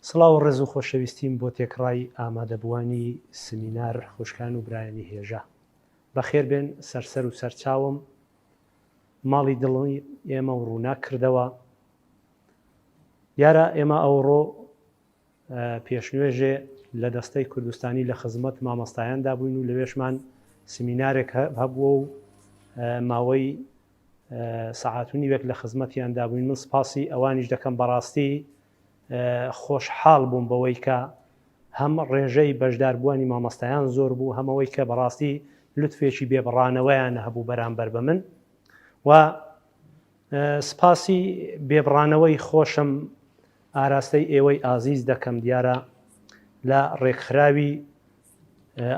سڵاو و ڕێز و خۆشەویستیم بۆ تێکڕای ئامادەبوانی سمینار خوشکان و برایانی هێژە. بەخێر بێن سەرسەر و سەرچاوم ماڵی دڵی ئێمە و ڕوونا کردەوە. دیارە ئێمە ئەوڕۆ پێشنوێژێ لە دەستەی کوردستانی لە خزمەت مامۆستایاندا بووین و لەوێشمان سمینارێک هەبووە و ماوەی سەعات و نیوێک لە خزمەتیاندا بووین. من سپاسی ئەوانیش دەکەم بەڕاستی خۆشحاڵ بووم بەوەی کە هەم ڕێژەی بەشداربووانی مامۆستایان زۆر بوو، هەمەوەی کە بەڕاستی لوتفێکی بێبڕانەوەیان هەبوو بەرامبەر بە من، و سپاسی بێبڕانەوەی خۆشم ئاراستەی ئێوەی ئازیز دەکەم. دیارە لە ڕێکخراوی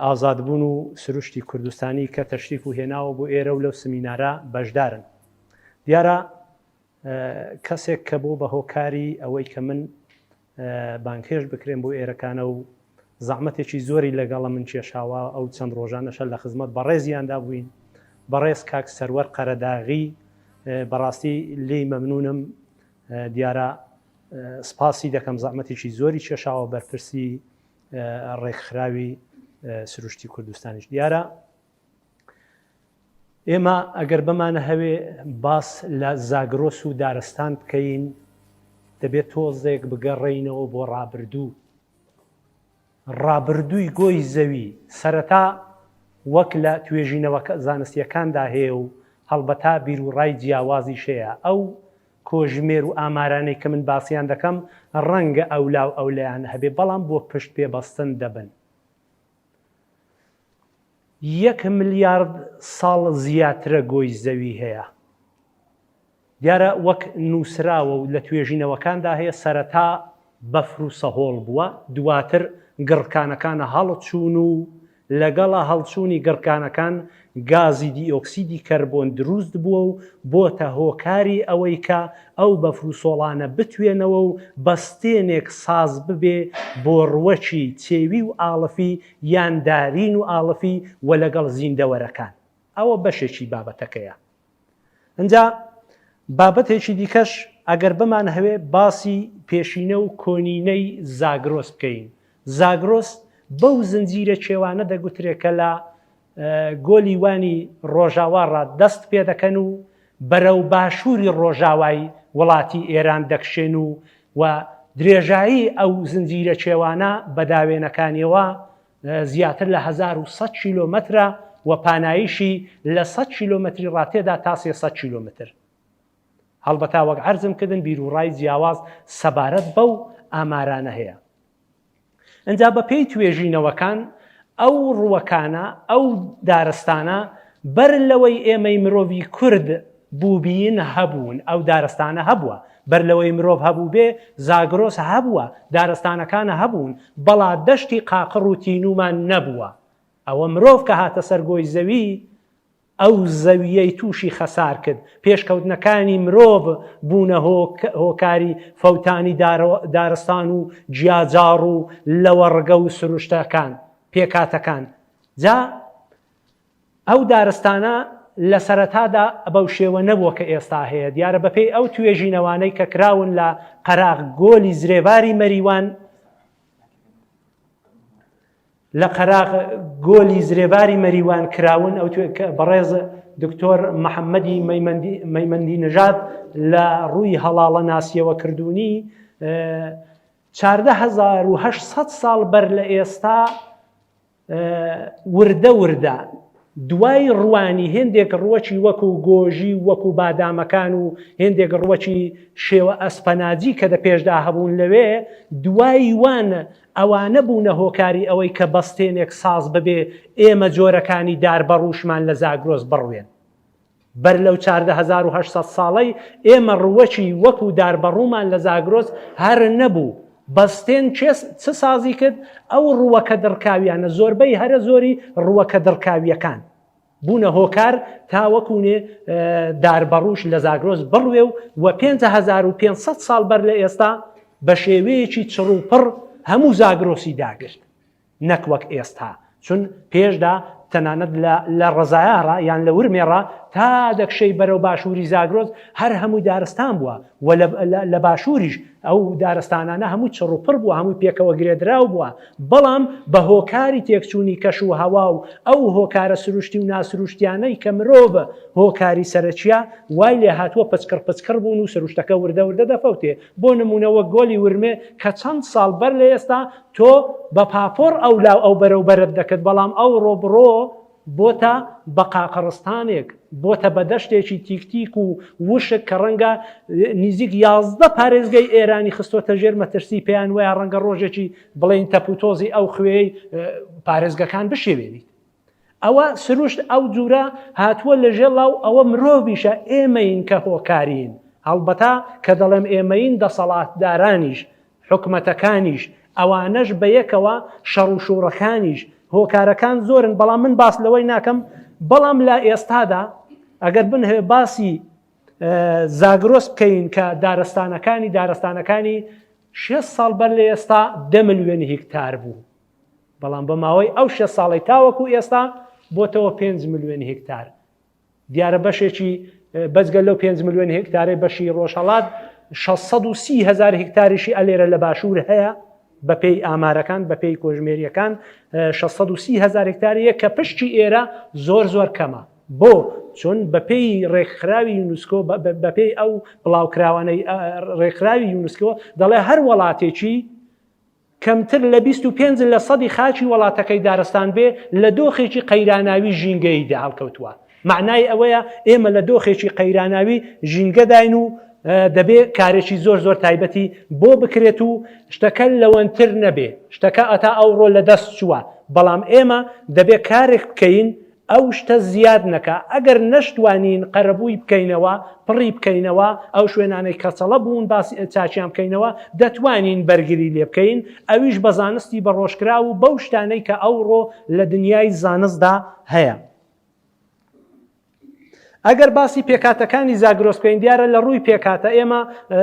ئازادبوون و سروشتی کوردستانی کە تەشریف و هێناوە بۆ ئێرە و لەو سمینارە بەشدارن. دیارە کەسێک کە بۆ بە هۆکاری ئەوەی کە من بانکێش بکرێن بۆ ئێرەکانە و زەحمەتێکی زۆری لەگەڵە من کێشاوە، ئەو چەند ڕۆژانەشە لە خزمەت بەڕێزیاندا بووین. بەڕێز کاک سەروەر قەرەداغی بەڕاستی لێی مەمنونم. دیارە سپاسی دەکەم، زەحمەتێکی زۆری کێشاوە بەرپرسی ڕێکخراوی سروشتی کوردستانیش. دیارە ئێمە ئەگەر بمانە هەوێ باس لە زاگرۆس و دارستان بکەین، دەبێت تۆزێک بگەڕێینەوە بۆ ڕابردووی گۆی زەوی. سەرەتا وەک لە توێژینەوە زانستیەکاندا هەیە و هەڵبەتا بیر و ڕای جیاوازی شەیە. ئەو کۆژمێر و ئامارانەی کە من باسییان دەکەم ڕەنگە ئەولاو ئەولایان هەبێ، بەڵام بۆ پشت پێبەستن دەبن. 1 ملیارد ساڵ زیاترە گۆی زەوی هەیە. دیارە وەک نووسراوە و لە توێژینەوەکاندا هەیە سەرەتا بەفر و سەهۆڵ بووە، دواتر گڕکانەکانە هەڵچوون و لەگەڵە هەڵچوونی گڕکانەکان گازی دیۆکسیدی کەربۆن دروست بووە و بۆتە هۆکاری ئەوەی کە ئەو بەفر و سۆڵانە بتوێنەوە و بەستێنێک ساز ببێ بۆ ڕوەچی چێوی و ئاڵفی یان دارین و ئاڵفی و لەگەڵ زیندەوەرەکان. ئەوە بەشێکی بابەتەکەیە. ئەنجا بابەتێکی دیکەش ئەگەر بمان هەوێ باسی پێشینە و کۆنینەی زاگرۆس بکەین. زاگرۆس بەو زنجیرە کێوانە دەگوترێت کە لە گۆلی وانی ڕۆژاواڕە دەست پێ دەکەن و بەرەو باشووری ڕۆژاوای وڵاتی ئێران دەکشێن و درێژایی ئەو زنجیرە کێوانە بەداوێنەکانیەوە زیاتر لە 1100 کیلۆمەترە و پانایشی لە 100 کیلۆمەتری ڕاتێدا تا 300 کیلۆمەتر. هەڵبەتا وەک عەرزم کردن بیر و ڕای جیاواز سەبارەت بەو ئامارانە هەیە. ئەنجا بە پێی توێژینەوەکان ئەو ڕووەکانە ئەو دارستانە بەر لەوەی ئێمەی مرۆڤی کورد بووبین هەبوون، ئەو دارستانە هەبووە. بەر لەوەی مرۆڤ هەبوو بێ زاگرۆس هەبووە، دارستانەکانە هەبوون، بەڵا دەشتی قاقڕ و تینومان نەبووە. ئەوە مرۆڤ کە هاتە سەرگۆی زەوی ئەو زەویەی تووشی خەسار کرد. پێشکەوتنەکانی مرۆڤ بوونە هۆکاری فەوتانی دارستان و جیاجار و لەوەڕگە و سروشتەکان پێکاتەکان. جا ئەو دارستانە لە سەرەتادا بەو شێوە نەبووە کە ئێستا هەیە. دیارە بەپێی ئەو توێژینەوانەی کە کراون لە قەراغ گۆلی زرێڤاری مەریوان، لە قەراغ گۆلی زرێڤاری مەریوان کراون، ئەو بەڕێز دکتۆر محەممەدی مەیمەندی نژاد لە ڕووی هەڵاڵە ناسیەوە کردوونی 14800 ساڵ بەر لە ئێستا وردە دوای ڕوانی هێندێک ڕوەچی وەکو گۆژی وەکو بادامەکان و هێندێک ڕوەچی شێوە ئەسپەناجی کە دە پێشدا هەبوون لەوێ، دوای وان ئەوانە بوونە هۆکاری ئەوەی کە بەستێنێک ساز ببێ ئێمە جۆرەکانی داربەڕوشمان لە زاگرۆس بڕوێن. بەر لەو 14800 ساڵەی ئێمە ڕوەچی وەکو داربەڕوومان لە زاگرۆس هەر نەبوو. بەستێن چه سازی کرد؟ ئەو ڕووەکە دڕکاویانە، زۆربەی هەرە زۆری ڕووەکە دڕکاویەکان بوونە هۆکار تا وەکوونێ داربەڕوش لە زاگرۆس بڕوێ و 5500 ساڵ بەر لە ئێستا بە شێوەیەکی چڕوپڕ هەموو زاگرۆسی داگرت، نەک وەک ئێستا. چون پێشدا تەنانەت لە ڕزایاڕە یان لە ورمێڕە تا دەکشەی بەرەو باشووری زاگرۆس هەر هەمووی دارستان بووە و لە باشووریش ئەو دارستانانە هەموو چڕوپڕ بووە، هەمووی پێکەوە گرێدراو بووە، بەڵام بە هۆکاری تێکچوونی کەش و هەوا و ئەو هۆکارە سروشتی و ناسروشتیانەی کە مرۆڤ هۆکاری سەرچیا وای لێ هاتووە پچکڕ بوون و سروشتەکە وردە دەفەوتێ. بۆ نمونەوە گۆلی ورمێ کە چەند ساڵ بەر لە ئێستا تۆ بە پاپۆر ئەو بەرەوبەرت دەکرد، بەڵام ئەو ڕۆبڕۆ بۆتە بە قاقڕستانێک، بۆتە بە دەشتێکی تیکتیک و وشک کە ڕەنگە نزیک 11 پارێزگای ئێرانی خستۆتە ژێر مەترسی پێیان وایە ڕەنگە ڕۆژێکی بڵێن تەپوتۆزی ئەو خوێی پارێزگەکان بشێوێنیت. ئەوە سروشت ئەو جوورە هاتووە لە ژێڵاو ئەوە مرۆڤیشە، ئێمەین کە هۆکارین. هەڵبەتا کە دەڵێم ئێمەین دەسەڵاتدارانیش حکومەتەکانیش ئەوانەش بە یەکەوە شەڕ و شوڕەکانیش هۆکارەکان زۆرن، بەڵام من باس لەوەی ناکەم. بەڵام لە ئێستادا ئەگەر بنهێ باسی زاگرۆس بکەین کە دارستانەکانی 6 ساڵ بەر لە ئێستا 10 ملیۆن هێکتار بوو، بەڵام بە ماوەی ئەو 6 ساڵی تاوەکو ئێستا بۆتەوە 5 ملیۆن هێکتار. دیارە بەشێکی بەجگە لەو 5 ملیۆن هێکتارەی بەشی ڕۆژهەڵات 630,000 هێکتاریشی ئەلێرە لە باشوور هەیە بەپێی ئامارەکان، بەپێی کۆژمێریەکان 630,000 هێکتاریە کە پشتی ئێرە زۆر کەمە. بۆ چون بەپێی ڕێکخراوی یونسکۆ بەپێی ئەو بڵاوکراوانەی ڕێکخراوی یونسکۆ دەڵێ هەر وڵاتێکی کەمتر لە 25% خاچی وڵاتەکەی دارستان بێ لە دۆخێکی قەیراناوی ژینگەیدا هەڵکەوتووە. معنای ئەوەیە ئێمە لە دۆخێکی قەیراناوی ژینگەداین و دەبێ کارێکی زۆر تایبەتی بۆ بکرێت و شتەکە لەوەنتر نەبێ، شتەکە ئەتا ئەوڕۆ لە دەست چووە، بەڵام ئێمە دەبێ کارێک بکەین ئەو شتە زیاد نەکە. ئەگەر نەشتوانین قەرەبووی بکەینەوە، پڕی بکەینەوە، ئەو شوێنانەی کەچەڵە بوون باسی چاچیان بکەینەوە، دەتوانین بەرگری لێ بکەین. ئەویش بە زانستی بە ڕۆژکرا و بەو شتانەی کە ئەوڕۆ لە دنیای زانستدا هەیە. ئەگەر باسی پێکاتەکانی زاگرۆس بکەین، دیارە لە ڕووی پێکاتە ئێمە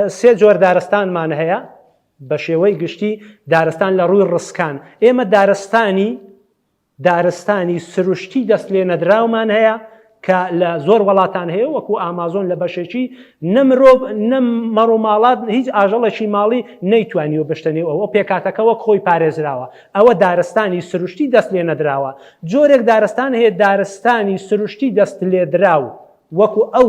3 جۆر دارستانمان هەیە بە شێوەی گشتی. دارستان لە ڕووی ڕسکان ئێمە دارستانی سروشتی دەست لێ نەدراومان هەیە کە لە زۆر وڵاتان هەیە، وەکو ئامازۆن لە بەشێکی نەمرۆڤ نەمەڕووماڵات هیچ ئاژەڵێکی ماڵی نەیتوانیوە بشتنێ ئەوە پێکاتەکە وەک خۆی پارێزراوە. ئەوە دارستانی سروشتی دەست لێ نەدراوە. جۆرێک دارستان هەیە دارستانی سروشتی دەست لێدراو وەکو ئەو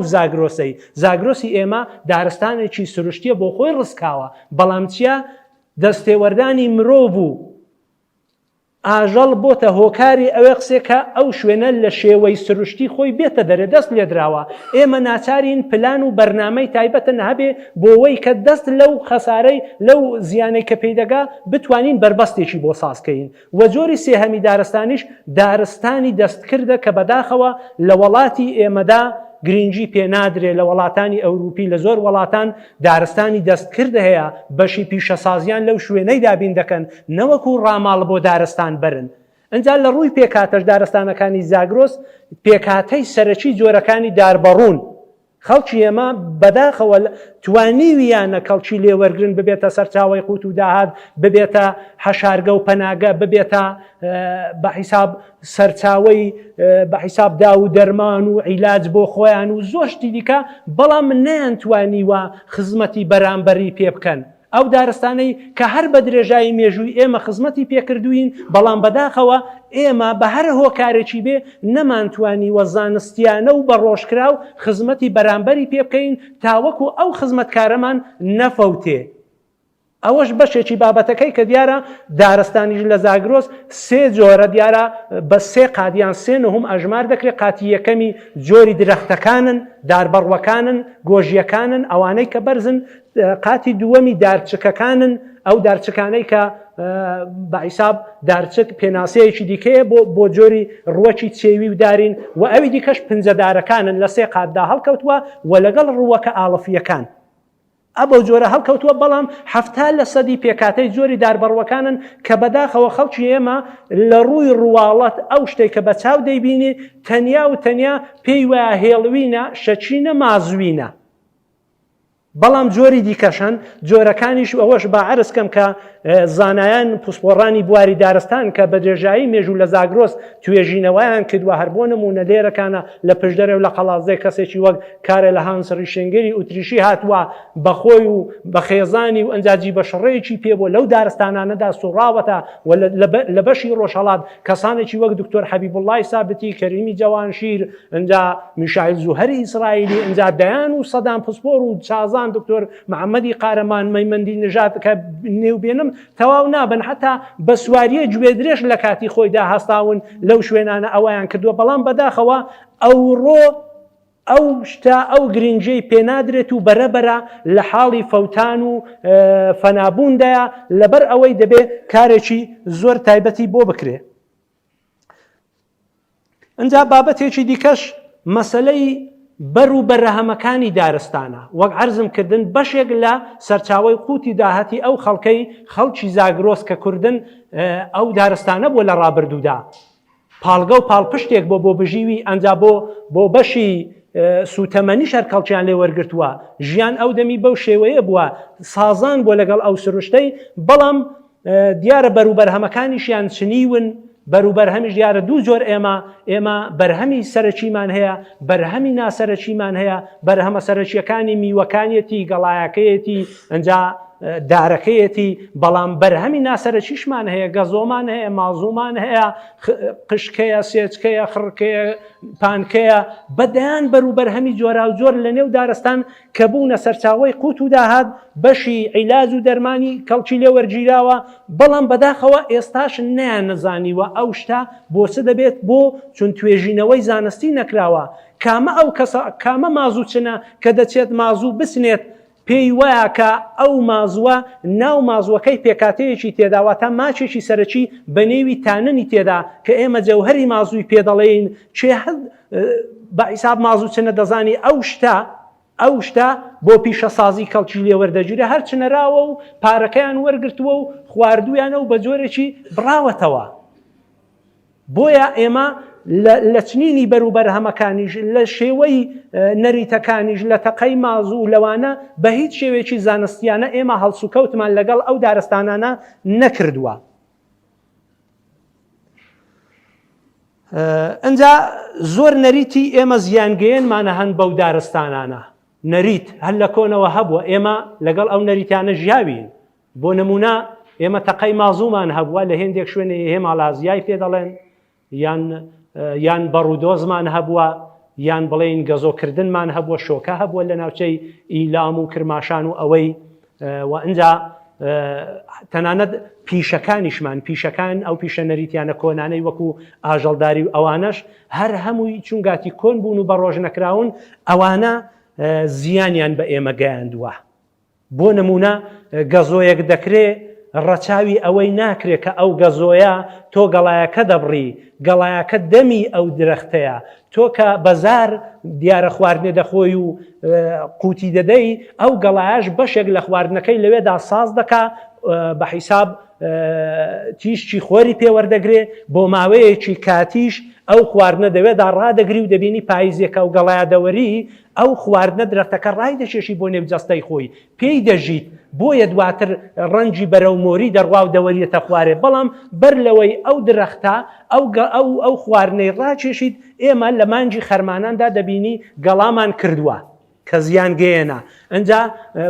زاگرۆسی ئێمە دارستانێکی سروشتیە بۆ خۆی ڕسکاوە، بەڵام چیە دەستێوەردانی مرۆڤ بوو ئاژەڵ بۆتە هۆکاری ئەوێ قسێکە ئەو شوێنە لە شێوەی سروشتی خۆی بێتە دەرێ دەست لێدراوە. ئێمە ناچارین پلان و بەرنامەی تایبەتن هەبێ بۆەوەی کە دەست لەو خەسارەی لەو زیانەی کە پێیدەگا بتوانین بربەستێکی بۆ سازکەین. و جۆری سێهەمی دارستانیش دارستانی دەستکردە کە بەداخەوە لە وڵاتی ئێمەدا گرنگی پێنادرێ. لە وڵاتانی ئەوروپی لە زۆر وڵاتان دارستانی دەستکرد هەیە، بەشی پیشەسازیان لەو شوێنەی دابین دەکەن، نەوەکو ڕاماڵ بۆ دارستان برن. ئەنجا لە ڕووی پێکاتەش دارستانەکانی زاگرۆس پێکاتەی سەرەکی جۆرەکانی داربەڕون خەڵکی ئێمە بەداخەوە توانیویانە کەڵکی لێوەرگرن ببێتە سەرچاوی قوت و داهات، ببێتە حەشارگە و پەناگە، ببێتە بە حیساب سەرچاوی بە حیساب دا و دەرمان و عیلاج بۆ خۆیان و زۆر شتی دیکە، بەڵام نەیانتوانیوە خزمەتی بەرامبەری پێ بکەن. ئەو دارستانەی کە هەر بە درێژایی مێژووی ئێمە خزمەتی پێکردوین، بەڵام بەداخەوە ئێمە بە هەر هۆکارێکی بێ نەمانتوانی وەزانستیانە و بە ڕۆژکراو خزمەتی بەرامبەری پێ بکەین تاوەکو ئەو خزمەتکارەمان نەفەوتێ. ئەوەش بەشێکی بابەتەکەی کە دیارە دارستانیش لە زاگرۆس 3 جۆرە دیارە بە 3 قادیان 3 نهم ئەژمار دەکرێت. قاتی یەکەمی جۆری درەختەکانن، داربەڕوەکانن، گۆژیەکانن، ئەوانەی کە بەرزن. قاتی دووەمی دارچکەکانن، ئەو دارچکانەی کە بە حیساب دارچک پێناسەیەکی دیکەیە بۆ جۆری ڕووەکی چێوی و دارین، و ئەوی دیکەش پنجەدارەکانن لە 3 قاتدا هەڵکەوتووە و لەگەڵ ڕووەکە ئاڵفیەکان. ئەبە جۆرە هەڵکەوتووە، بەڵام 70% پێکاتەی جۆری داربەڕوەکانن کە بەداخەوە خەڵکی ئێمە لە ڕووی ڕواڵەت ئەو شتێک کە بە چاو دەیبینێ تەنیا و تەنیا پێی وایە هێڵوینە، شەچینە، مازوینە. بەڵام جۆری دیکەشەن جۆرەکانیش ئەوەش با عرزکەم کە زانایان پسپۆڕانی بواری دارستان کە بە درێژایی مێژوو لە زاگرۆس توێژینەوەیان کردووە هەر بۆ نمونە لێرەکانە لە پشدەرێ و لە قەڵازدەی کەسێکی وەک کارێ لە هانسڕی شنگری ئوتریشی هاتووە بەخۆی و بە خێزانی و ئەنجاجی بە شڕەیەکی پێبوو لەو دارستانانەدا سوڕاوەتە و لە بەشی ڕۆژهەڵات کەسانێکی وەک دکتۆر حەبیبوڵڵای سابتی کەریمی جەوانشیر ئەنجا میشایل زوهەری ئیسرائیلی ئەنجا دەیان و سەدام پسپۆر و چازان دکتۆر محەممەدی قارەمان مەیمەندی نژات کە نێوبێنم تەواو نابن حتا بە سواریە گوێ درێژ لە کاتی خۆیدا هەستاون لەو شوێنانە ئەویان کردووە بەڵام بەداخەوە ئەوڕۆ ئەو شتا ئەو گرنگجەی پێنادرێت و بەرەبەرە لە حاڵی فەوتان و فەنابووندایە لەبەر ئەوەی دەبێ کارێکی زۆر تایبەتی بۆ بکرێ. ئەنجا بابەتێکی دیکەش مەسەلەی بەر و بەرەهەمەکانی دارستانە وەک عەرزم کردن بەشێک لە سەرچاوەی قوتی داهەتی ئەو خەڵکی زاگرۆس کە کوردن ئەو دارستانە بۆ لە ڕابردوودا پاڵگە و پاڵپشتێک بۆ بژیوی ئەنجا بۆ بەشی سوتەمەنی شەرکەڵکیان لێ وەرگرتووە ژیان ئەو دەمی بەو شێوەیە بووە سازان بۆ لەگەڵ ئەو سروشتەی بەڵام دیارە بەروبەرهەمەکانیشیان چنیون بەروبەرهەمیش دیارە دوو جۆر ئێمە بەرهەمی سەرەکیمان هەیە بەرهەمی ناسەرەکیمان هەیە بەرهەمە سەرەکیەکانی میوەکانیەتی گەڵایەکەیەتی ئەنجا دارەکەیەتی بەڵام بەرهەمی ناسەرەکیشمان هەیە گەزۆمان هەیە مازوومان هەیە قشکەیە سێچکەیە خڕکەیە پانکەیە بەدەیان بەروبەرهەمی جۆرا و جۆر لە نێو دارستان کە بوونە سەرچاوەی قوت و داهات بەشی عیلاج و دەرمانی کەڵکی لێ وەرگیراوە بەڵام بەداخەوە ئێستاش نیان نەزانیوە ئەو شتا بۆچە دەبێت بۆ چون توێژینەوەی زانستی نەکراوە کامە مازوو چنە کە دەچێت مازوو بسنێت پێی وایە کە ئەو مازووە ناو مازووەکەی پێکاتەیەکی تێداواتە ماچێکی سەرەکی بە نێوی تاننی تێدا کە ئێمە جەوهەری مازووی پێدەڵێین چێ بە حیساب مازوو چنە دەزانی ئەو شتا بۆ پیشەسازی کەڵکی لێوەردەگیرە هەر چنەراوە و پارەکەیان وەرگرتووە و خواردویانە و بە جۆرێکی بڕاوەتەوە. بۆیە ئێمە لە چنینی بەروبەرهەمەکانیش لە شێوەی نەریتەکانیش لە تەقەی مازوو لەوانە بە هیچ شێوێکی زانستیانە ئێمە هەڵسوکەوتمان لەگەڵ ئەو دارستانانە نەکردووە. ئەنجا زۆر نەریتی ئێمە زیانگەیەنمانە هەن بەو دارستانانە نەریت هەر لە کۆنەوە هەبووە ئێمە لەگەڵ ئەو نەریتانە ژیاوین بۆ نمونە ئێمە تەقەی مازوومان هەبووە لە هێندێک شوێنێ هێماڵازیای پێ دەڵێن یان بەڕوودۆزمان هەبووە یان بڵێن گەزۆکردنمان هەبووە شۆکە هەبووە لە ناوچەی ئیلام و کرماشان و ئەوەی و ئەنجا تەنانەت پیشەکان ئەو پیشە نەریتیانە کۆنانەی وەکو ئاژەڵداری و ئەوانەش هەر هەمووی چونگاتی کۆن بوون و بە ڕۆژ نەکراون ئەوانە زیانیان بە ئێمە گەیاندووە. بۆ نمونە گەزۆیەک دەکرێت ڕەچاوی ئەوەی ناکرێت کە ئەو گەزۆیە تۆ گەڵایەکە دەبڕی گەڵایەکە دەمی ئەو درەختەیە تۆ کە بەزار دیارە خواردنێ دەخۆی و قوتی دەدەی ئەو گەڵایەش بەشێک لە خواردنەکەی لەوێدا ساز دەکا بە حیساب تیشتی خۆری پێوەردەگرێ بۆ ماوەیەکی کاتیش ئەو خواردنە دەوێدا ڕادەگری و دەبینی پاییزێکە و گەڵایەدەوەری ئەو خواردنە درەختەکە ڕای دەشێشی بۆ نێوجەستەی خۆی پێی دەژیت بۆیە دواتر ڕەنجی بەرەو مۆری دەڕوا و دەوەریەتە خوارێ بەڵام بەر لەوەی ئەو درەختە ئەو خواردنەی ڕاکێشیت ئێمە لە مانجی خەرماناندا دەبینی گەڵامان کردووە کە زیانگەیەنە ئەنجا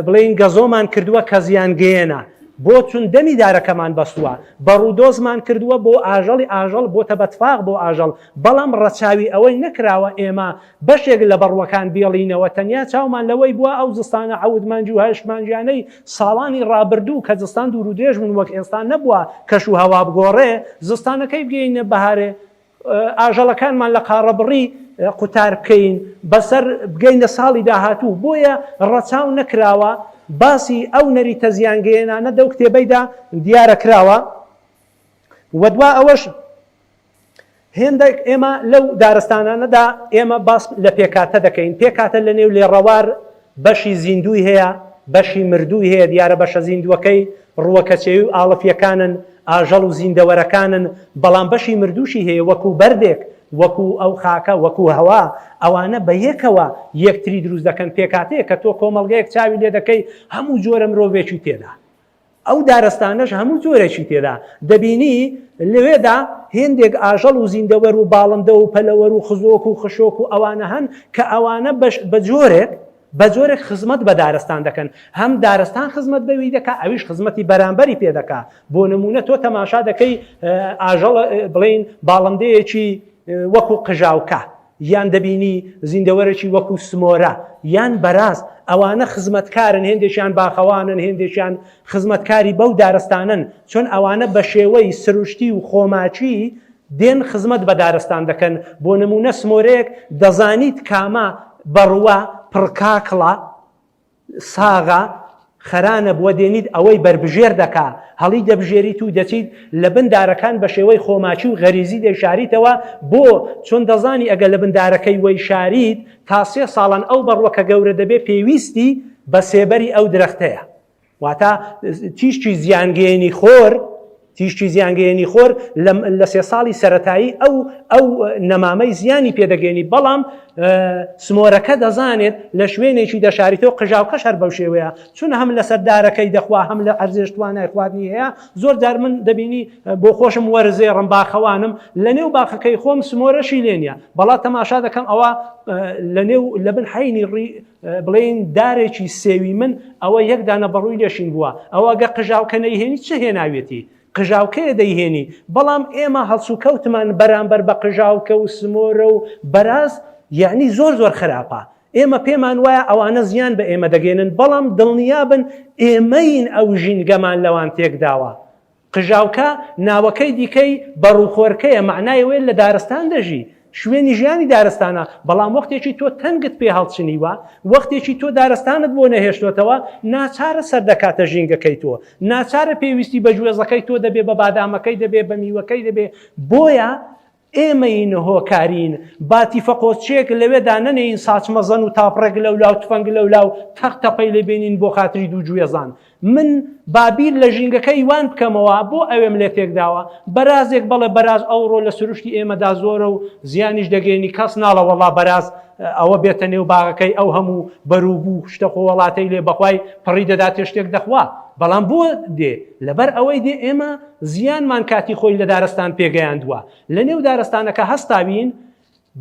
بڵێن گەزۆمان کردووە کە زیانگەیەنە بۆ چون دەمی دارەکەمان بەستووە بەڕوودۆزمان کردووە بۆ ئاژەڵ بۆ تەبەتفاق بۆ ئاژەڵ بەڵام ڕەچاوی ئەوەی نەکراوە ئێمە بەشێک لە بەڕوەکان بێڵینەوە تەنیا چاومان لەوەی بووە ئەو زستانە عەودمانجی و هەشتمانجیانەی ساڵانی ڕابردوو کە زستان دوور و درێژ بوون وەک ئێستا نەبووە کەش و هەوا بگۆڕێ زستانەکەی بگەینە بەهارێ ئاژەڵەکانمان لە قاڕەبڕی قوتار بکەین بەسەر بگەینە ساڵی داهاتوو بۆیە ڕەچاو نەکراوە باسی ئەو نەریتە زیانگەیەنانە دەو کتێبەیدا دیارە کراوە و دوا ئەوەش هێندێک ئێمە لەو دارستانانەدا ئێمە باس لە پێکاتە دەکەین پێکاتە لە نێو لێڕەوار بەشی زیندوی هەیە بەشی مردووی هەیە دیارە بەشە زیندوەکەی ڕووەکەچێوی و ئاڵەفیەکانن ئاژەڵ و زیندەوەرەکانن بەڵام بەشی مردووشی هەیە وەکو بەردێک وەکو ئەو خاکە وەکو هەوا ئەوانە بە یەکەوە یەکتری دروست دەکەن پێکاتەیە کە تۆ کۆمەڵگەیەک چاوی لێ دەکەی هەموو جۆرە مرۆڤێکی تێدا ئەو دارستانەش هەموو جۆرێکی تێدا دەبینی لەوێدا هێندێک ئاژەڵ و زیندەوەر و باڵندە و پەلەوەر و خزۆک و خشۆک و ئەوانە هەن کە ئەوانە بە جۆرێک خزمەت بە دارستان دەکەن هەم دارستان خزمەت بەوی دەکا ئەویش خزمەتی بەرامبەری پێ دەکا بۆ نمونە تۆ تەماشا دەکەی ئاژەڵ بڵێن باڵندەیەکی وەکو قژاوکە یان دەبینی زیندەوەرێکی وەکو سمۆرە یان بەراز ئەوانە خزمەتکارن هێندێکیان باخەوانن هێندێکیان خزمەتکاری بەو دارستانن چۆن ئەوانە بە شێوەی سروشتی و خۆماچی دێن خزمەت بە دارستان دەکەن بۆ نمونە سمۆرەیەک دەزانیت کامە بەڕوە پڕکاکڵە ساغا خەرانە بووە دێنیت ئەوەی بربژێر دەکا هەڵی دەبژێریت و دەچیت لە بندارەکان بە شێوەی خۆماچی و غەریزی دەیشاریتەوە بۆ چۆن دەزانی ئەگە لە بندارەکەی وەی شارید تا 3 ساڵان ئەو بەڕوەکە گەورە دەبێ پێویستی بە سێبەری ئەو درەختەیە واتە تیشتی زیانگەیەنی خۆر لە 3 ساڵی سەرەتایی ئەو نەمامەی زیانی پێدەگەێنی بەڵام سمۆرەکە دەزانێت لە شوێنێکی دەشاریتەوە قژاوکەش هەر بەو شێوەیە چون هەم لە سەردارەکەی دەخوا هەم لە ئەرزێش توانای خواردنی هەیە زۆر جار من دەبینی بۆ خۆشم وەرزێڕم باخەوانم لە نێو باخەکەی خۆم سمۆرەشی لێنە بەڵام تەماشا دەکەم ئەوە لە بن حینی بڵێن دارێکی سێوی من ئەوە یەک دانە بەڕووی لێشین بووە ئەوە گە قژاوکە نەیهێنی چه هێناوێتی قژاوکەیە دەیهێنی بەڵام ئێمە هەڵسوکەوتمان بەرامبەر بە قژاوکە و سمۆرە و بەراز یعنی زۆر خراپە ئێمە پێمان وایە ئەوانە زیان بە ئێمە دەگەێنن بەڵام دڵنیابن ئێمەین ئەو ژینگەمان لەوان تێکداوە قژاوکە ناوەکەی دیکەی بەڕووخۆرکەیە معنای وێ لە دارستان دەژی شوێنی ژیانی دارستانە بەڵام وەختێکی تۆ تەنگت پێ هەڵچنیوە وەختێکی تۆ دارستانت بۆ نەهێشتوتەوە ناچارە سەردەکاتە ژینگەکەی تۆ ناچارە پێویستی بە گوێزەکەی تۆ دەبێ بە بادامەکەی دەبێ بە میوەکەی دەبێ بۆیە ئێمەین هۆکارین باتیفە قۆچێک لەوێدا نەنێین ساچمەزەن و تاپڕێک لەولاو تفەنگ لەولاو تەختەپەی لێبێنین بۆ خاتری دوو گوێزان من بابیر لە ژینگەکەی وان بکەمەوە بۆ ئەوێم لێ تێکداوە بەرازێک بەڵێ بەراز ئەوڕۆ لە سروشتی ئێمەدا زۆرە و زیانیش دەگەێنی کەس ناڵە وەڵا بەراز ئەوە بێتە نێو باغەکەی ئەو هەموو بەروبوو شتە خۆوەڵاتەی لێ بەخوای پڕی دەدا تێشتێک دەخوا بەڵام بۆ دێ لەبەر ئەوەی دێ ئێمە زیانمان کاتی خۆی لە دارستان پێگەیاندووە لە نێو دارستانەکە هەستاوین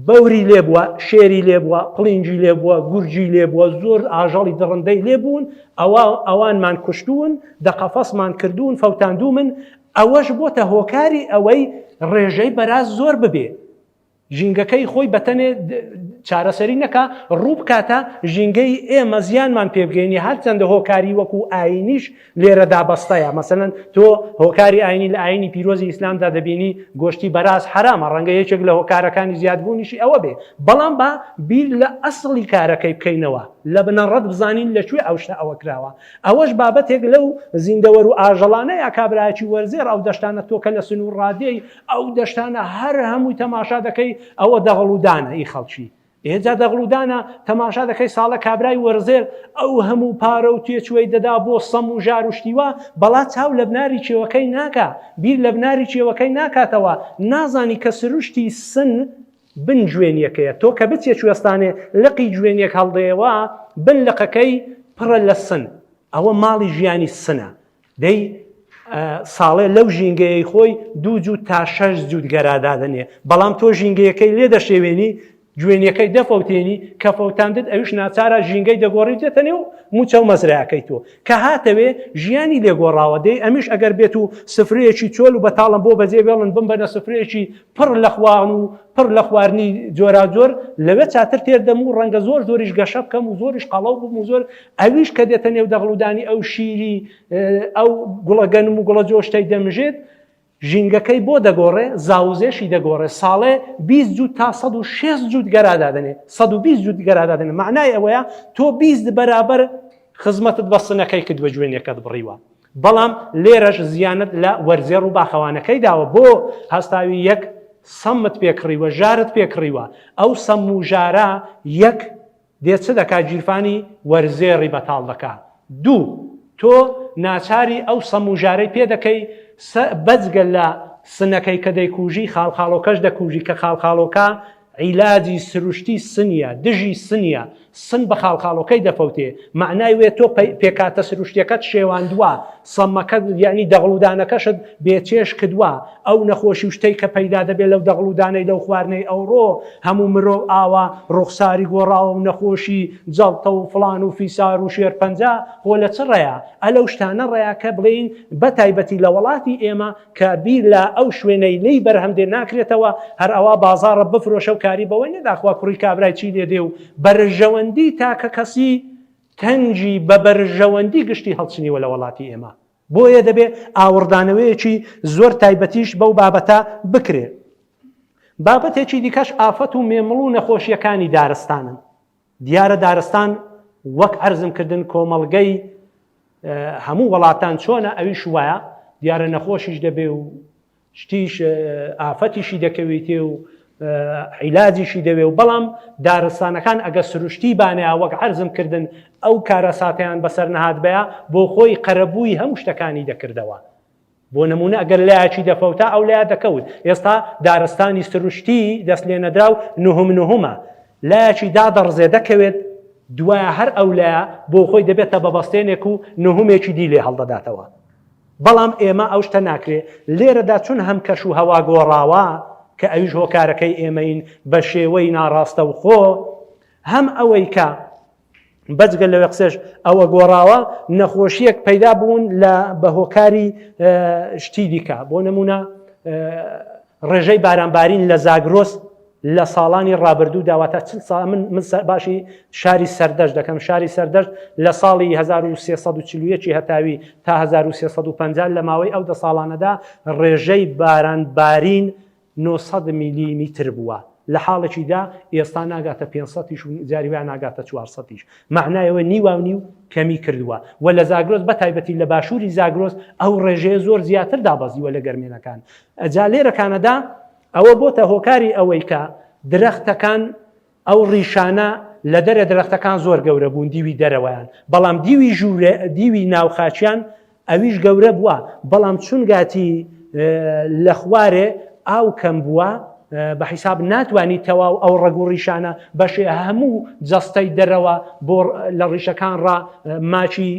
بەوری لێبووە شێری لێبووە قڵینجی لێبووە گورجی لێبووە زۆر ئاژەڵی دڕندەی لێبوون ئەوانمان کوشتون دەقەفەسمان کردوون فەوتاندوو من ئەوەش بۆتە هۆکاری ئەوەی ڕێژەی بەراز زۆر ببێ ژینگەکەی خۆی بەتەنێ چارەسەری نەکە ڕوو بکاتە ژینگەی ئێمە زیانمان پێبگەینی هەرچەندە هۆکاری وەکو ئاینیش لێرە دابەستەیە مەسەلەن تۆ هۆکاری ئاینی لە ئاینی پیرۆزی ئیسلامدا دەبینی گۆشتی بەراز حرامە ڕەنگە یەکێک لە هۆکارەکانی زیادبوونیشی ئەوە بێ بەڵام بە بیر لە ئەسڵی کارەکەی بکەینەوە لە بنەڕەت بزانین لەکوێ ئەو شتە ئەوە کراوە ئەوەش بابەتێک لەو زیندەوەر و ئاژەڵانەیە کابراایکی وەرزێر ئەو دەشتانە تۆکە لە سنوور ڕادیۆی ئەو دەشتانە هەر هەمووی تەماشا دەکەی ئەوە دەغڵودانە ئەی خەڵکی ئێجا دەغڵودانە تەماشا دەکەی ساڵە کابرای وەرزێر ئەو هەموو پارە و تێچوەی دەدا بۆ سەم و ژار و شتیوە بەڵا چاو لە بناری چێوەکەی ناکە بیر لە بناری چێوەکەی ناکاتەوە نازانی کە سروشتی سن بن جوێنیەکەیە تۆ کە بچێ کوێستانێ لقی جوێنیەک هەڵدەیەوە بن لقەکەی پڕە لە سن ئەوە ماڵی ژیانی سنە دەی ساڵێ لەو ژینگەیەی خۆی 2 جووت تا 6 جووت گەرادادنێ بەڵام تۆ ژینگەیەکەی لێ دەشێوێنی جوێنیەکەی دەفەوتێنی کە فەوتاندت ئەوش ناچارە ژینگەی دەگۆڕی دێتە نێو موچە و مەزرایەکەی تۆ کە هاتەوێ ژیانی لێگۆڕاوە دەی ئەمیش ئەگەر بێت و سفرەیەکی چۆل و بەتاڵم بۆ بەجێ بێڵن بمبەنە سفرەیەکی پڕ لە خوان و پڕ لە خواردنی جۆراجۆر لەوێ چاتر تێردەم و ڕەنگە زۆریش گەشە بکەم و زۆریش قەڵەو بووم و زۆر ئەویش کە دێتە نێو دەغڵودانی ئەو شیری ئەو گوڵە گەنم و گوڵە جۆشتەی دەمژێت ژینگەکەی بۆ دەگۆڕێ زاوزێشی دەگۆڕێ ساڵێ 20 جووت تا 160 جووت گەرادادنێ 120 جووت گەرادادنێ معنای ئەوەیە تۆ 20 بەرابەر خزمەتت بە سنەکەی کردووە جوێنیەکەت بڕیوە بەڵام لێرەش زیانت لە وەرزێڕ و باخەوانەکەی داوە بۆ هەستاوی یەک سەمت پێکڕیوە ژارت پێکڕیوە ئەو سەم و ژارە یەک دێت چ دەکات گیرفانی وەرزێڕی بەتاڵ دەکات دوو تۆ ناچاری ئەو سەم و ژارەی پێ دەکەی بەجگە لە سنەکەی کە دەیکوژی خاڵخاڵۆکەش دەکوژی کە خاڵخاڵۆکە عیلاجی سروشتی سنیە دژی سنیە سن بە خاڵخاڵۆکەی دەفەوتێ معنای وێ تۆ پێکاتە سروشتیەکەت شێواندووە سەمەکەت یعنی دەغڵودانەکەشت بێچێش کردووە ئەو نەخۆشی شتەی کە پەیدا دەبێت لەو دەغڵودانەی لەو خواردنەی ئەوڕۆ هەموو مرۆڤ ئاوا ڕوخساری گۆڕاوە و نەخۆشی جەڵتە و فڵان و فیسار و شێرپەنجە خۆ لە چ ڕێیە ئەلەو شتانە ڕێیە کە بڵین بە تایبەتی لە وڵاتی ئێمە کە بیر لە ئەو شوێنەی لی بەرهەمدێ ناکرێتەوە هەر ئەوە بازاڕە بفرۆشە و کاری بەوەی نەداخوا کوڕی کابرای چی لێ دێ و بەرژەوەندی تاکە کەسی تەنجی بە بەرژەوەندی گشتی هەڵچنیوە لە وڵاتی ئێمە بۆیە دەبێت ئاوردانەوەیەکی زۆر تایبەتیش بەو بابەتە بکرێت بابەتێکی دیکەش ئافەت و مێمڵ و نەخۆشیەکانی دارستانن دیارە دارستان وەک عەرزم کردن کۆمەڵگەی هەموو وڵاتان چۆنە ئەویش وایە دیارە نەخۆشیش دەبێ و شتیش ئافەتیشی دەکەوێتێ و عیلاجیشی دەوێ و بەڵام دارستانەکان ئەگە سروشتی بانەیە وەک عەرزم کردن ئەو کارە ساتیان بەسەر نەهات بەیە بۆ خۆی قەرەبووی هەموو شتەکانی دەکردەوە بۆ نمونە ئەگەر لایەکی دەفەوتا ئەو لایە دەکەوت ئێستا دارستانی سروشتی دەست لێ نەدرا و نهمە لایەکی دادەڕزێ دەکەوێت دوایە هەر ئەو لایە بۆ خۆی دەبێتە بەبەستێنێک و نهمێکی دی لێ هەڵدەداتەوە بەڵام ئێمە ئەو شتە ناکرێ لێرەدا چون هەم کەش و هەوا گۆڕاوە کە ئەویش هۆکارەکەی ئێمەین بە شێوەی ناڕاستە و خۆ هەم ئەوەی کە بەجگە لەوێ قسەش ئەوە گۆڕاوە نەخۆشیەک پەیدا بوون لە بە هۆکاری شتی دیکە بۆ نمونە ڕێژەی بارانبارین لە زاگرۆس لە ساڵانی ڕابردوو داواتە چ ساڵ من باشی شاری سەردەشت دەکەم شاری سەردەشت لە ساڵی 1340 هەتاوی تا 1350 لە ماوەی ئەو 10 ساڵانەدا ڕێژەی بارانبارین 900 میلیمیتر بووە لە حاڵێکیدا ئێستا ناگاتە 500 و جاریوان ناگاتە 400 معنایەوە نیوا و نیو کەمی کردووە و لە زاگرۆس بە تایبەتی لە باشووری زاگرۆس ئەو ڕێژەیە زۆر زیاتر دابەزیوە لە گەرمێنەکان ئەجا لێرەکانەدا ئەوە بۆتە هۆکاری ئەوەی کە درەختەکان ئەو ڕیشانە لە دەرە درەختەکان زۆر گەورە بوون دیوی دەرەوەیان بەڵام دیوی ژوورە دیوی ناوخاچیان ئەویش گەورە بووە بەڵام چونگاتی لە خوارێ ئاو کەم بووە بە حیساب ناتوانانی تەواو ئەو ڕەگ و ڕیشانە بەشێ هەموو جەستەی دەرەوە بۆ لە ڕیشەکان ڕ ماچی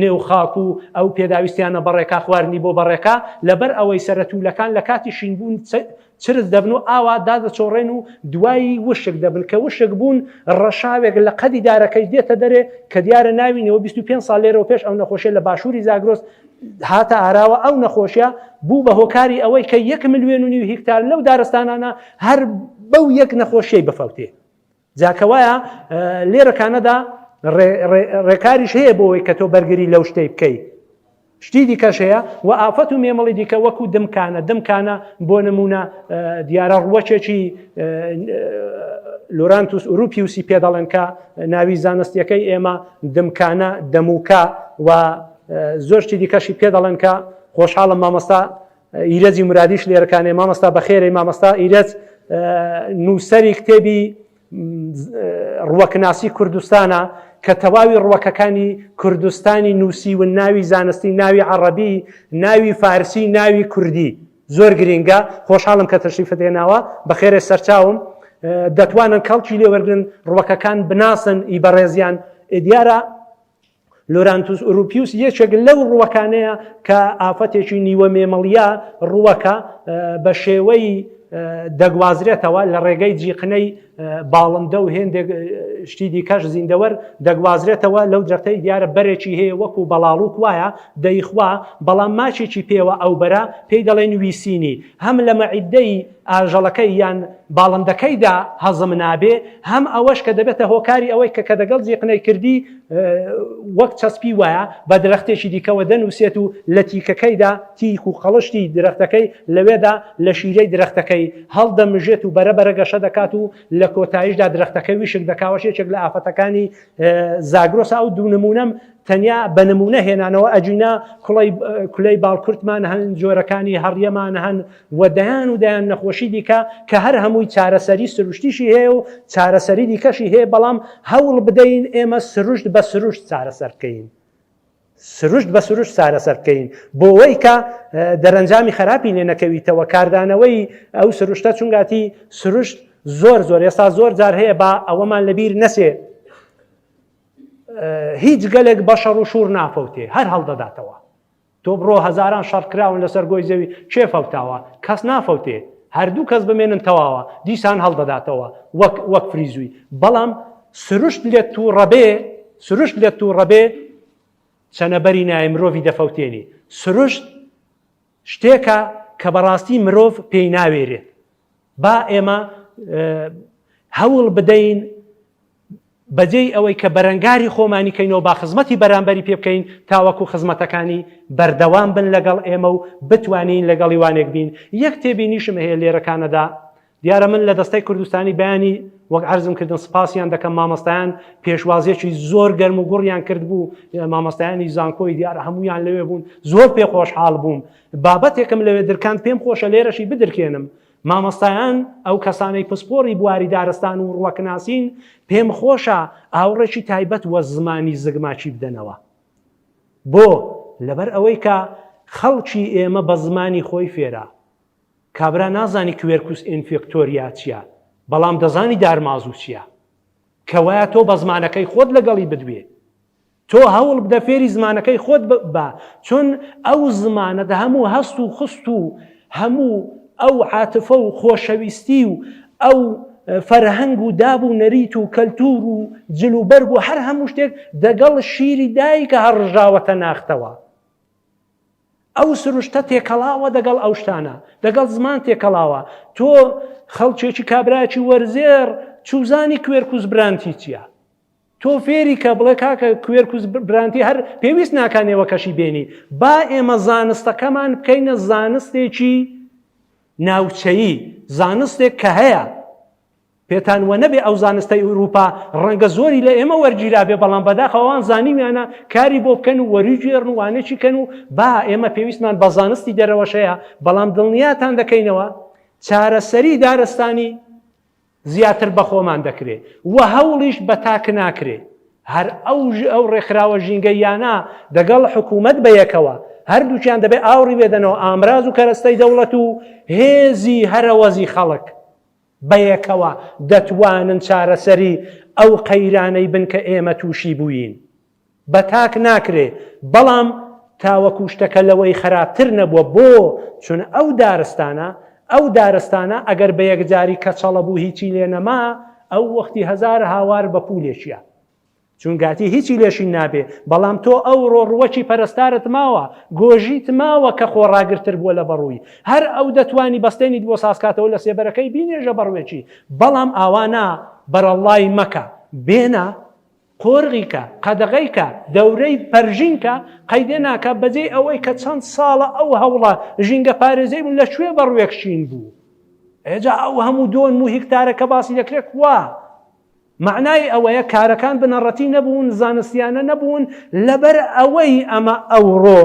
نێو خاک و ئەو پێداویستیانە بەڕێکا خواردنی بۆ بەڕێکا لەبەر ئەوەی سەرەتوولەکان لە کاتی شینبوون چرس دەبن و ئاوا دادەچۆڕێن و دوایی وشک دەبن کە وشک بوون ڕەشاوێک لە قەدی دارەکەی دێتە دەرێ کە دیارە ناوینەوە 25 ساڵ لێرەوە پێش ئەو نەخۆشیە لە باشووری زاگرۆس هاتە ئاراوە ئەو نەخۆشیە بوو بە هۆکاری ئەوەی کە 1.5 ملیۆن هیکتار لەو دارستانانە هەر بەو یەک نەخۆشیەی بفەوتێ جاکەوایە لێرەکانەدا ڕێکاریش هەیە بۆەوەی کە تۆ بەرگری لەو شتەی بکەیت شتی دیکەش هەیە و ئافەت و مێمەڵی دیکە وەکو دمکانە بۆ نمونە دیارە ڕوەچێکی لۆرانتوس ئوروپیوسی پێ دەڵێن کە ناوی زانستیەکەی ئێمە دمکانە دەموکە و زۆر شتی دیکەشی پێ دەڵێن کە خۆشحاڵم مامۆستا ئیرەجی مرادیش لێرەکانێ مامۆستا بەخێرەی مامۆستا ئیرەج نووسەری کتێبی ڕوەکناسی کوردستانە کە تەواوی ڕوەکەکانی کوردستانی نووسی و ناوی زانستی ناوی عەرەبی ناوی فارسی ناوی کوردی زۆر گرینگە خۆشحاڵم کە تەشریفت هێناوە بەخێرێ سەرچاوم دەتوانن کەڵکی لێ وەرگن ڕوەکەکان بناسن ئی بەڕێزیان دیارە لۆرانتوس ئوروپیوس یەکێک لەو ڕوەکانەیە کە ئافەتێکی نیوە مێمەڵیە ڕوەکە بە شێوەی دەگوازرێتەوە لە ڕێگەی جیقنەی باڵندە و هێندێک شتی دیکەش زیندەوەر دەگوازرێتەوە لەو درەختەی دیارە بەرێکی هەیە وەکو بەڵاڵوک وایە دەیخوا بەڵام ماچێکی پێوە ئەو بەرە پێی دەڵێن ویسینی هەم لە مەعیدەی ئاژەڵەکەی یان باڵندەکەیدا هەزم نابێ هەم ئەوەش کە دەبێتە هۆکاری ئەوەی کە دەگەڵ جیقنەی کردی وەک چەسپی وایە بە درەختێکی دیکەوە دەنووسێت و لە تیکەکەیدا تیک و قەڵشتی درەختەکەی لەوێدا لە شیرەی درەختەکەی هەڵدەمژێت و بەرەبەرە گەشە دەکات و لە کۆتاییشدا درەختەکەی ویشک دەکاوە یەکێک لە ئافەتەکانی زاگرۆسا و دوو نمونەم تەنیا بە نمونە هێنانەوە ئەجینا کولەی باڵکورتمان هەن جۆرەکانی هەڕیەمان هەن و دەیان و دەیان نەخۆشی دیکە کە هەر هەمووی چارەسەری سروشتیشی هەیە و چارەسەری دیکەشی هەیە بەڵام هەوڵ بدەین ئێمە سروشت بە سروشت چارەسەر بکەین سروشت بە سروشت چارەسەر بکەین بۆ ئەوەی کە دەرەنجامی خراپی لێ نەکەویتەوە. کاردانەوەی ئەو سروشتە چونگاتی سروشت زۆر ئێستا زۆر جار هەیە با ئەوەمان لەبیر نەچێ هیچ گەلێک بەشەڕ و شوور نافەوتێ هەر هەڵدەداتەوە. تۆ بڕۆ هەزاران شەڕ کراون لەسەر گۆی زەوی چێ فەوتاوە؟ کەس نافەوتێ، هەردوو کەس بمێنن تەواوە دیسان هەڵدەداتەوە وەک فریزووی. بەڵام سروشت لێت و ڕەبێ چەنەبەری نایە مرۆڤی دەفەوتێنی. سروشت شتێکە کە بەڕاستی مرۆڤ پێی ناوێرێت. با ئێمە هەوڵ بدەین بەجێی ئەوەی کە بەرەنگاری خۆمانی کەینەوە با خزمەتی بەرامبەری پێ بکەین تاوەکو خزمەتەکانی بەردەوام بن لەگەڵ ئێمە و بتوانین لەگەڵی وانێک بین. یەک تێبینیشم هەیە لێرەکانەدا، دیارە من لە دەستەی کوردستانی بەیانی وەک عەرزم کردن سپاسیان دەکەم مامۆستایان پێشوازیەکی زۆر گەرم و گوڕیان کرد بوو. مامۆستایانی زانکۆی دیارە هەمویان لەوێ بوون، زۆر پێ خۆشحاڵ بووم. بابەتێکم لەوێ درکاند پێم خۆشە لێرەشی بدرکێنم. مامۆستایان ئەو کەسانەی پسپۆری بواری دارستان و ڕوەکناسین پێم خۆشە ئاوڕێکی تایبەت وە زمانی زگماچی بدەنەوە، بۆ لەبەر ئەوەی کە خەڵکی ئێمە بە زمانی خۆی فێرە. کابرا نازانی کوێرکوس ئینفێکتۆریا چییە، بەڵام دەزانی دارمازوو چییە، کەوایە تۆ بە زمانەکەی خۆت لەگەڵی بدوێ. تۆ هەوڵ بدە فێری زمانەکەی خۆت بە، چۆن ئەو زمانە هەموو هەست و خست و هەموو ئەو عاتفە و خۆشەویستی و ئەو فەرهەنگ و داب و نەریت و کەلتور و جلوبەرگ و هەر هەموو شتێک دەگەڵ شیری دایکە هەڕژاوەتە ناختەوە. ئەو سروشتە تێکەڵاوە دەگەڵ ئەو شتانە، دەگەڵ زمان تێکەڵاوە. تۆ خەڵکێکی کابراکی وەرزێر چوزانی کوێرکوس برانتی چییە؟ تۆ فێری کە بڵێ کاکە کوێرکوس برانتی هەر پێویست ناکانێەوە کەشی بێنی. با ئێمە زانستەکەمان بکەینە زانستێکی ناوچەیی، زانستێک کە هەیە پێتان وە نەبێ ئەو زانستەی ئەوروپا ڕەنگە زۆری لە ئێمە وەرگیرابێ، بەڵام بەداخەوان زانیویانە کاری بۆ بکەن و وەریگێڕن و وانێکی کەن و با ئێمە پێویستمان بە زانستی دەرەوەشەیە. بەڵام دڵنیاتان دەکەینەوە چارەسەری دارستانی زیاتر بە خۆمان دەکرێت و هەوڵیش بە تاک ناکرێت. هەر ئەو ڕێکخراوە ژینگەیانە دەگەڵ حکوومەت بەیەکەوە هەردووچیان دەبێت ئاوڕی بێدەنەوە ئامراز و کەرەستەی دەوڵەت و هێزی هەرەوەزی خەڵک بەیەکەوە دەتوانن چارەسەری ئەو قەیرانەی بن کە ئێمە تووشی بووین. بە تاک ناکرێ، بەڵام تاوەکو شتەکە لەوەی خراپتر نەبووە. بۆ چون ئەو دارستانە ئەگەر بە یەکجاری کەچەڵە بوو هیچی لێ نەما، ئەو وەختی هەزار هاوار بە پولێکیە، چونگاتی هیچی لێشی نابێ. بەڵام تۆ ئەو ڕۆڕوەکی پەرستارت ماوە، گۆژیت ماوە کە خۆڕاگرتر بووە لە بەڕووی، هەر ئەو دەتوانی بەستێنیت بۆ ساسکاتەوە لە سێبەرەکەی بینێژە بەڕوێکی. بەڵام ئاوانە بەرەڵای مەکە، بێنە قۆرغیکە، قەدەغەیکە، دەورەی پەرژینکە، قەیدێ ناکە بەجێ ئەوەی کە چەند ساڵە ئەو هەوڵە ژینگە پارێزەی بوون لەکوێ بەڕوێکشین بوو. ئێجا ئەو هەموو 2 هیکتارەکە باسی دەکرێت وا معنای ئەوەیە کارەکان بنەڕەتی نەبوون، زانستیانە نەبوون، لەبەر ئەوەی ئەمە ئەوڕۆ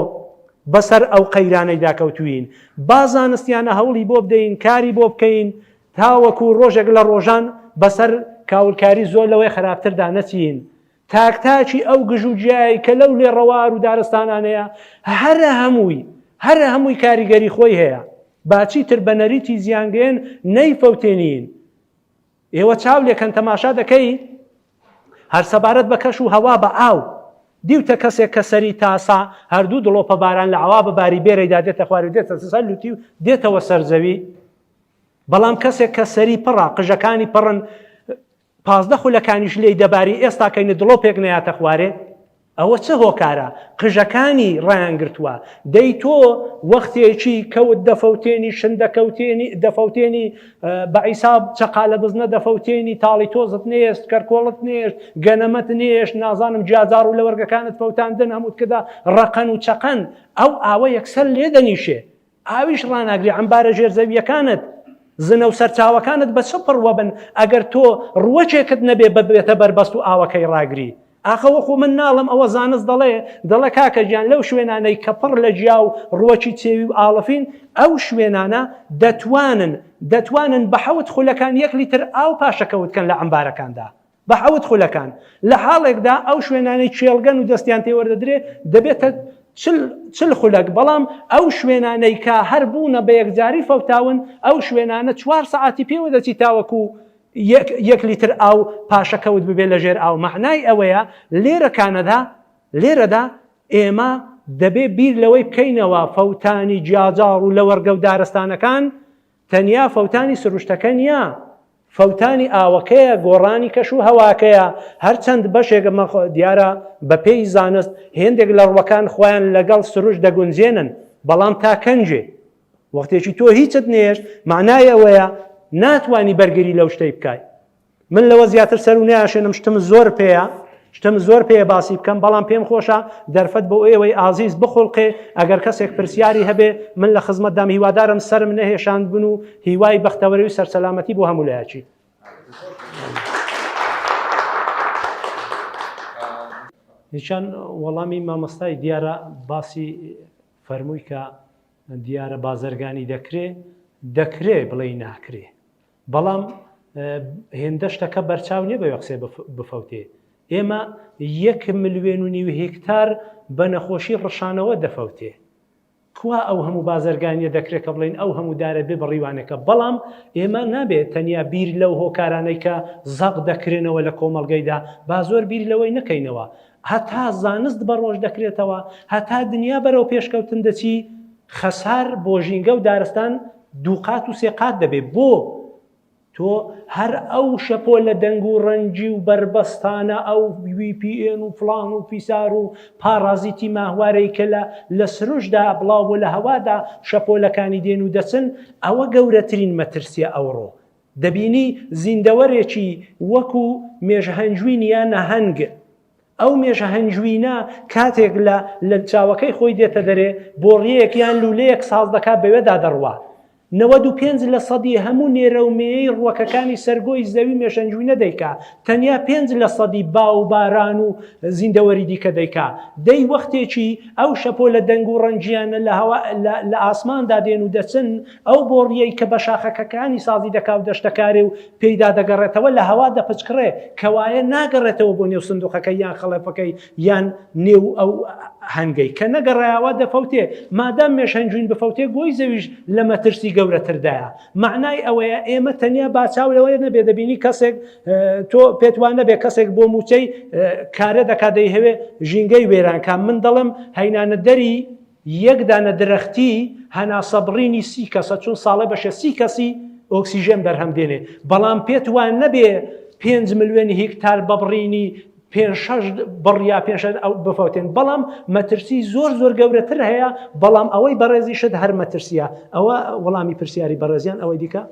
بەسەر ئەو قەیرانەی داکەوتوین. با زانستیانە هەوڵی بۆ بدەین، کاری بۆ بکەین، تاوەکو ڕۆژێک لە ڕۆژان بەسەر کاولکاری زۆر لەوەی خراپتردا نەچین. تاکتاکی ئەو گژوجیایی کە لەو لێ ڕەوار و دارستانانەیە هەرە هەمووی کاریگەری خۆی هەیە. باچی تر بە نەریتی زیانگەێن نەیفەوتێنین. ئێوە چاو لێکەن تەماشا دەکەی هەر سەبارەت بە کەش و هەوا بە ئاو دیوتە کەسێک کە سەری تاسا هەردوو دڵۆپە باران لە ئاوا بە باری بێرەیدا دێتە خوار و دێتە سەر لوتی و دێتەوە سەرزەوی. بەڵام کەسێک کە سەری پڕە، قژەکانی پڕن، 15 خولەکانیش لێی دەباری، ئێستا کەینە دڵۆپێک نەیاتە خوارێ، ئەوە چه هۆکارە؟ قژەکانی ڕایان گرتووە. دەی تۆ وەختێکی کەوت دەفەوتێنی، شن دەفەوتێنی، بە عیساب چەقالە بزنە دەفەوتێنی، تاڵی تۆزت نێشت، کەرکۆڵت نێشت، گەنەمەت نێشت، نازانم جیاجار و لە وەرگەکانت فەوتاندن هەمووت کەدا ڕەقەن و چەقەن، ئەو ئاوە یەکسەر لێ دەنیشێ، ئاویش ڕاناگری. عەمبارە ژێرزەویەکانت، زنە و سەرچاوەکانت بە چ پڕوە بن ئەگەر تۆ ڕوەچێکت نەبێ ببێتە بەربەست و ئاوەکەی ڕاگری. ئاخەوەخۆ من ناڵم ئەوە زانست دەڵێ کاکە گیان لەو شوێنانەی کە پڕ لە جیا و ڕوەکی چێوی و ئاڵەفین، ئەو شوێنانە دەتوانن بە 7 خولەکان 1 لیتر ئاو پاشەکەوتکەن لە عەمبارەکاندا. بە حەوت خولەکان لە حاڵێکدا ئەو شوێنانەی چێڵگەن و دەستیان تێوەردەدرێ دەبێتە چل خولەک بەڵام ئەو شوێنانەی کە هەر بوونە بە یەکجاری فەوتاون ئەو شوێنانە 4 سەعاتی پێوە دەچی تاوەکو 1 لیتر ئاو پاشەکەوت ببێ لە ژێر ئاو. معنای ئەوەیە لێرەدا ئێمە دەبێ بیر لەوەی بکەینەوە فەوتانی جیاجار و لە وەرگە و دارستانەکان تەنیا فەوتانی سروشتەکە نییە، فەوتانی ئاوەکەیە، گۆڕانی کەش و هەواکەیە. هەرچەند بەشێکە دیارە بە پێی زانست هێندێک لە ڕوەکان خۆیان لەگەڵ سروش دەگونجێنن بەڵام تا کەنجێ وەختێکی تۆ هیچت نێش معنای ئەوەیە ناتوانی بەرگری لەو شتەی بکای. من لەوە زیاتر سەر و نایشێنم شتم زۆر پێ باسی بکەم بەڵام پێم خۆشە دەرفەت بۆ ئێوەی ئازیز بخڵقێ ئەگەر کەسێک پرسیاری هەبێ من لە خزمەتدام هیوادارم سرم نەهێشاند بن و هیوای بەختەوەری و سەرسەلامەتی بۆ هەموو لایەکی. هیچان وەڵامی مامۆستای دیارە باسی فەرمووی کە دیارە بازرگانی دەکرێ بڵێ ناکرێ بەڵام هێندە شتەکە بەرچاو نیە بە قسێ بفەوتێ. ئێمە 1.5 ملیۆن هێکتار بە نەخۆشی ڕەشانەوە دەفەوتێ. کوا ئەو هەموو بازرگانیە دەکرێت کە بڵین ئەو هەموو دارە بێ بڕیوانەکە بەڵام ئێمە نابێت تەنیا بیر لەو هۆکارانەی کە زەق دەکرێنەوە لە کۆمەڵگەیدا با زۆر بیر لەوەی نەکەینەوە. هەتا زانست بە ڕۆژ دەکرێتەوە، هەتا دنیا بەرەو پێشکەوتن دەچی خەسار بۆ ژینگە و دارستان 2 قات و 3 قات دەبێت. بۆ تۆ هەر ئەو شەپۆ لە دەنگ و ڕەنجی و بربەستانە ئەو VPN و فلان و پیسار و پارازیتی ماهوارەی کە لە سروشدا بڵاو بۆ لە هەوادا شەپۆلەکانی دێن و دەچن ئەوە گەورەترین مەترسیە ئەوڕۆ. دەبینی زیندەوەرێکی وەکو مێژە هەنجوین یان نەهەنگ ئەو مێژە هەنجوینە کاتێک لە چاوەکەی خۆی دێتە دەرێ بۆڕیەک یان لولەیەک ساز دەکات بەوێدا دەڕوا 95% هەموو نێرەومێی ڕووەکەکانی سەرگۆی زەوی مێشەنجوینە دەیکا تەنیا 5% با و باران و زیندەوەری دیکە دەیکا. دەی وەختێکی ئەو شەپۆ لە دەنگ و ڕەنجیانە لە ئاسماندا دێن و دەچن ئەو بۆڕیەی کە بە شاخەکەکانی سازی دەکا و دەشتەکارێ و پێیدا دەگەڕێتەوە لە هەوا دەپچکڕێ کەوایە ناگەڕێتەوە بۆ نێو سندوقەکەی یان خەڵەفەکەی یان نێو ئەو هەنگەی کە نەگەڕایەوە دەفەوتێ. مادام مێشەنجوین بفەوتێ گۆی زەویش لە مەترسی گەورەتردایە. معنای ئەوەیە ئێمە تەنیا باچاو لەوەیە نەبێ دەبینی کەسێک تۆ پێتوان نەبێ کەسێک بۆ موچەی کارە دەکا دەیهەوێ ژینگەی وێرانکە. من دەڵم هەینانە دەری یەک دانە درەختی هەنا سەبڕینی 30 کەسە چون ساڵە بەشە 30 کەسی ئۆکسیژن بەرهەم دێنێ بەڵام پێتوان نەبێ 5 ملیۆن هێکتار بەبڕینی 5-6 بڕیا پێش ئەو بفەوتێن. بەڵام مەترسی زۆر گەورەتر هەیە بەڵام ئەوەی بەڕێزیشت هەر مەترسیە. ئەوە وەڵامی پرسیاری بەڕێزیان ئەوەی دیکە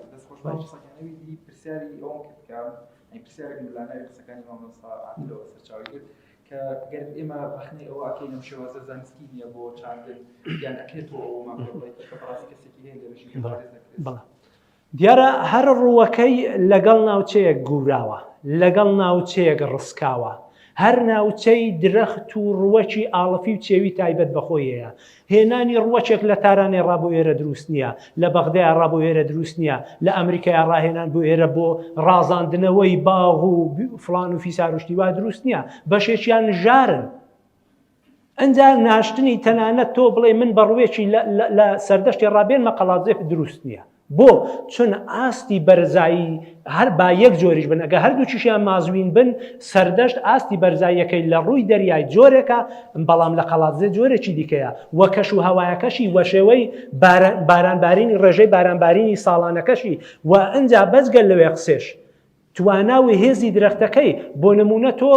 كقرب إما بخني أو أكيد مش هو زان سكينيا بو شاندل يعني أكيد هو ما بقول براسك السكينة اللي مش بلا دیارە هەر ڕووەکەی لەگەڵ ناوچەیەک گوراوە لەگەڵ ناوچەیەک ڕسکاوە. هەر ناوچەی درەخت و ڕوەکی ئاڵەفی و چێوی تایبەت بەخۆیەیە. هێنانی ڕوەچێک لە تارانێ ڕابۆ ئێرە دروست نییە، لە بەغدای ڕابۆ ئێرە دروست نییە، لە ئەمریکای ڕاهێنان بۆ ئێرە بۆ ڕازاندنەوەی باغ و فلان و فیساروشتی وا دروست نییە، بەشێکیان ژارن. ئەنجا ناشتنی تەنانەت تۆ بڵێ من بەڕوێکی لە سەردەشتی ڕابێن مەقەڵاتزێک دروست نییە. بۆ چون ئاستی بەرزایی هەر با یەک جۆریش بن ئەگە هەردووچیشیان مازوین بن سەردەشت ئاستی بەرزاییەکەی لە ڕووی دەریای جۆرێکە بەڵام لە قەڵاتزێ جۆرێکی دیکەیە وە کەش و هەوایەکەشی وە شێوەی بارانبارینی ڕێژەی بارانبارینی ساڵانەکەشی و ئەنجا بەجگەل لەوێ قسێش تواناوی هێزی درەختەکەی بۆ نمونە تۆ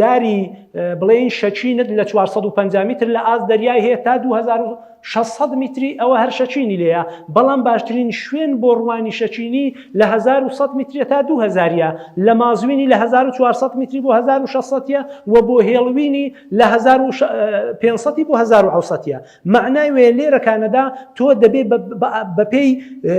داری بڵێن شەچینت لە 450 میتر لە ئاست دەریای هەیە تا 2600 میتری ئەوە هەر شەچینی لێیە بەڵام باشترین شوێن بۆ ڕوانی شەچینی لە 1100 میتریە تا 2000ە لە مازوینی لە 1400 میتری بۆ 1600ە و بۆ هێڵوینی لە 1500 بۆ 1600ە. معنای وێ لێرەکانەدا تۆ دەبێ بەپێی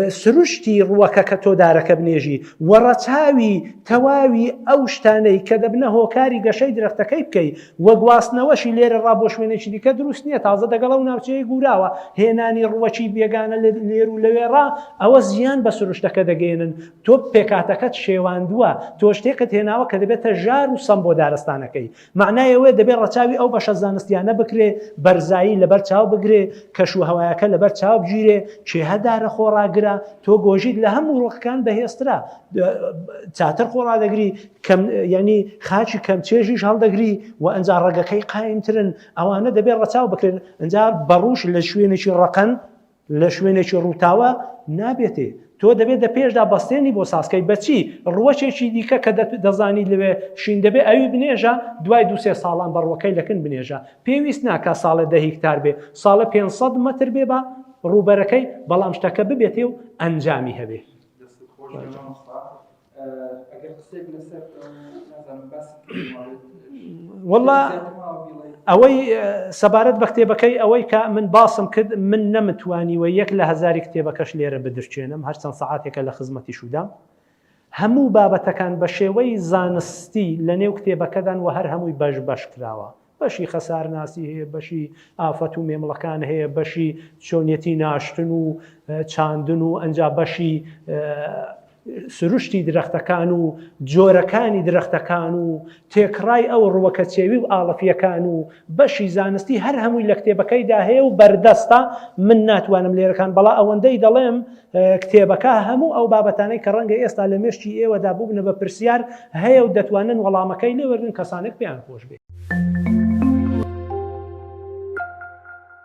سروشتی ڕووەکە کە تۆ دارەکە بنێژی وەڕەچاوی تەواوی ئەو شتانەی کە دەبنە هۆکاری گەشەی درەختەکەی بکەی وە گواستنەوەشی لێرە ڕابۆ شوێنێکی دیکە دروست نییە تازە دەگەڵ و ناوچەیە گورا کراوە هێنانی ڕوەچی بێگانە لێر و لەوێڕا ئەوە زیان بە سروشتەکە دەگەێنن تۆ پێکاتەکەت شێواندووە تۆ شتێکت هێناوە کە دەبێتە ژار و سەم بۆ دارستانەکەی معنایەوە دەبێت ڕەچاوی ئەو بەشە زانستیانە بکرێ بەرزایی لەبەر چاو بگرێ کەشوهەوایەکە لەبەر چاو بگیرێ چێهەدارە خۆڕاگرە تۆ گۆژیت لە هەموو ڕۆکەکان بەهێسترا چاتر خۆڕادەگری ینی خاچی کەم چێژیش هەڵدەگری و ئەنجا ڕێگەکەی قایمترن ئەوانە دەبێت ڕەچاو بکرێن ئەنجا بەڕوش لە شوێنێکی ڕقەن لە شوێنێکی ڕووتاوە نابێتێ تۆ دەبێت لە پێشدا بەستێنی بۆ ساسکەی بەچی ڕوەچێکی دیکە کە دەزانی لەوێ شین دەبێ ئەوی بنێژە دوای 2-3 ساڵان بەڕوەکەی لەکن بنێژە پێویست ناکە ساڵە 10 هیکتار بێ ساڵە 500 مەتر بێ بە ڕووبەرەکەی بەڵام شتەکە ببێتێ و ئەنجامی هەبێ والله ئەوەی سەبارەت بە کتێبەکەی ئەوەی کە من باسم کرد من نەمتوانیوە 1 لە 1000 کتێبەکەش لێرە بدرچێنم هەر چەند سەعاتێکە لە خزمەتی شودام هەموو بابەتەکان بە شێوەی زانستی لە نێو کتێبەکەدان و هەر هەمووی بەش کراوە بەشی خەسارناسی هەیە بەشی ئافەت و مێمڵەکان هەیە بەشی چۆنیەتی ناشتن و چاندن و ئەنجا بەشی سروشتی درەختەکان و جۆرەکانی درەختەکان و تێکڕای ئەو ڕوەکە چێوی و ئاڵەفیەکان و بەشی زانستی هەر هەمووی لە کتێبەکەیدا هەیە و بەردەستە من ناتوانم لێرەکان بەڵا ئەوەندەی دەڵێم کتێبەکە هەموو ئەو بابەتانەی کە ڕەنگە ئێستا لە مێشتی ئێوەدا بووبنە بە پرسیار هەیە و دەتوانن وەڵامەکەی لێوەرن کەسانێک پێیان خۆش بێت